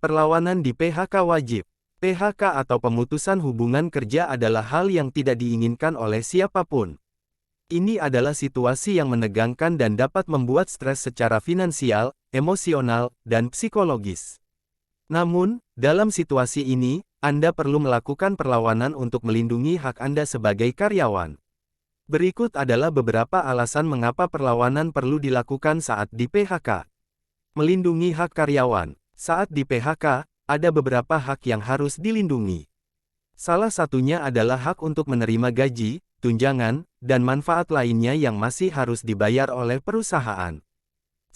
Perlawanan di PHK wajib. PHK atau pemutusan hubungan kerja adalah hal yang tidak diinginkan oleh siapapun. Ini adalah situasi yang menegangkan dan dapat membuat stres secara finansial, emosional, dan psikologis. Namun, dalam situasi ini, Anda perlu melakukan perlawanan untuk melindungi hak Anda sebagai karyawan. Berikut adalah beberapa alasan mengapa perlawanan perlu dilakukan saat di PHK. Melindungi hak karyawan. Saat di PHK, ada beberapa hak yang harus dilindungi. Salah satunya adalah hak untuk menerima gaji, tunjangan, dan manfaat lainnya yang masih harus dibayar oleh perusahaan.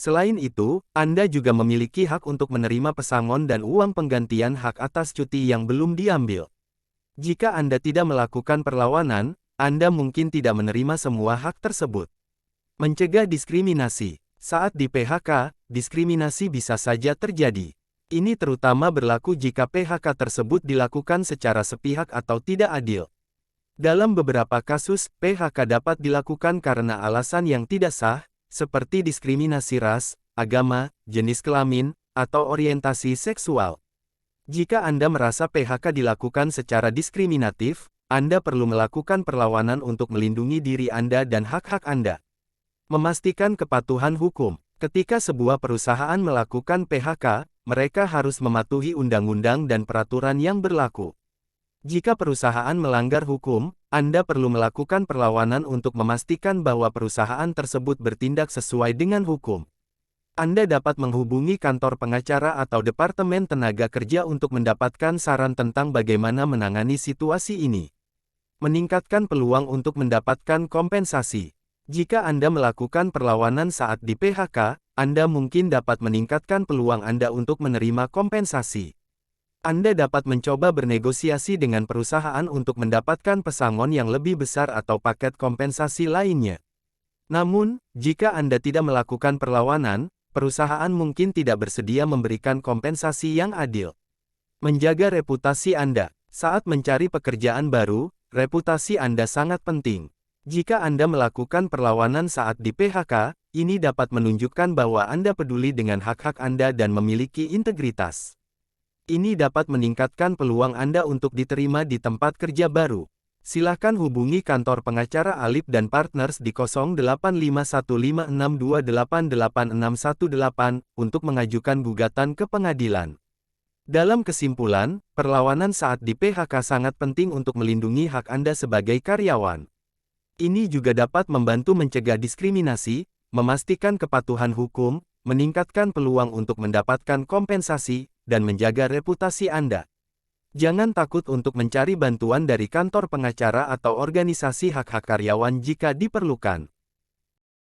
Selain itu, Anda juga memiliki hak untuk menerima pesangon dan uang penggantian hak atas cuti yang belum diambil. Jika Anda tidak melakukan perlawanan, Anda mungkin tidak menerima semua hak tersebut. Mencegah diskriminasi. Saat di PHK, diskriminasi bisa saja terjadi. Ini terutama berlaku jika PHK tersebut dilakukan secara sepihak atau tidak adil. Dalam beberapa kasus, PHK dapat dilakukan karena alasan yang tidak sah, seperti diskriminasi ras, agama, jenis kelamin, atau orientasi seksual. Jika Anda merasa PHK dilakukan secara diskriminatif, Anda perlu melakukan perlawanan untuk melindungi diri Anda dan hak-hak Anda. Memastikan kepatuhan hukum. Ketika sebuah perusahaan melakukan PHK, mereka harus mematuhi undang-undang dan peraturan yang berlaku. Jika perusahaan melanggar hukum, Anda perlu melakukan perlawanan untuk memastikan bahwa perusahaan tersebut bertindak sesuai dengan hukum. Anda dapat menghubungi kantor pengacara atau Departemen Tenaga Kerja untuk mendapatkan saran tentang bagaimana menangani situasi ini. Meningkatkan peluang untuk mendapatkan kompensasi. Jika Anda melakukan perlawanan saat di PHK, Anda mungkin dapat meningkatkan peluang Anda untuk menerima kompensasi. Anda dapat mencoba bernegosiasi dengan perusahaan untuk mendapatkan pesangon yang lebih besar atau paket kompensasi lainnya. Namun, jika Anda tidak melakukan perlawanan, perusahaan mungkin tidak bersedia memberikan kompensasi yang adil. Menjaga reputasi Anda. Saat mencari pekerjaan baru, reputasi Anda sangat penting. Jika Anda melakukan perlawanan saat di PHK, ini dapat menunjukkan bahwa Anda peduli dengan hak-hak Anda dan memiliki integritas. Ini dapat meningkatkan peluang Anda untuk diterima di tempat kerja baru. Silakan hubungi kantor pengacara Alip dan Partners di 085156288618 untuk mengajukan gugatan ke pengadilan. Dalam kesimpulan, perlawanan saat di PHK sangat penting untuk melindungi hak Anda sebagai karyawan. Ini juga dapat membantu mencegah diskriminasi, memastikan kepatuhan hukum, meningkatkan peluang untuk mendapatkan kompensasi, dan menjaga reputasi Anda. Jangan takut untuk mencari bantuan dari kantor pengacara atau organisasi hak-hak karyawan jika diperlukan.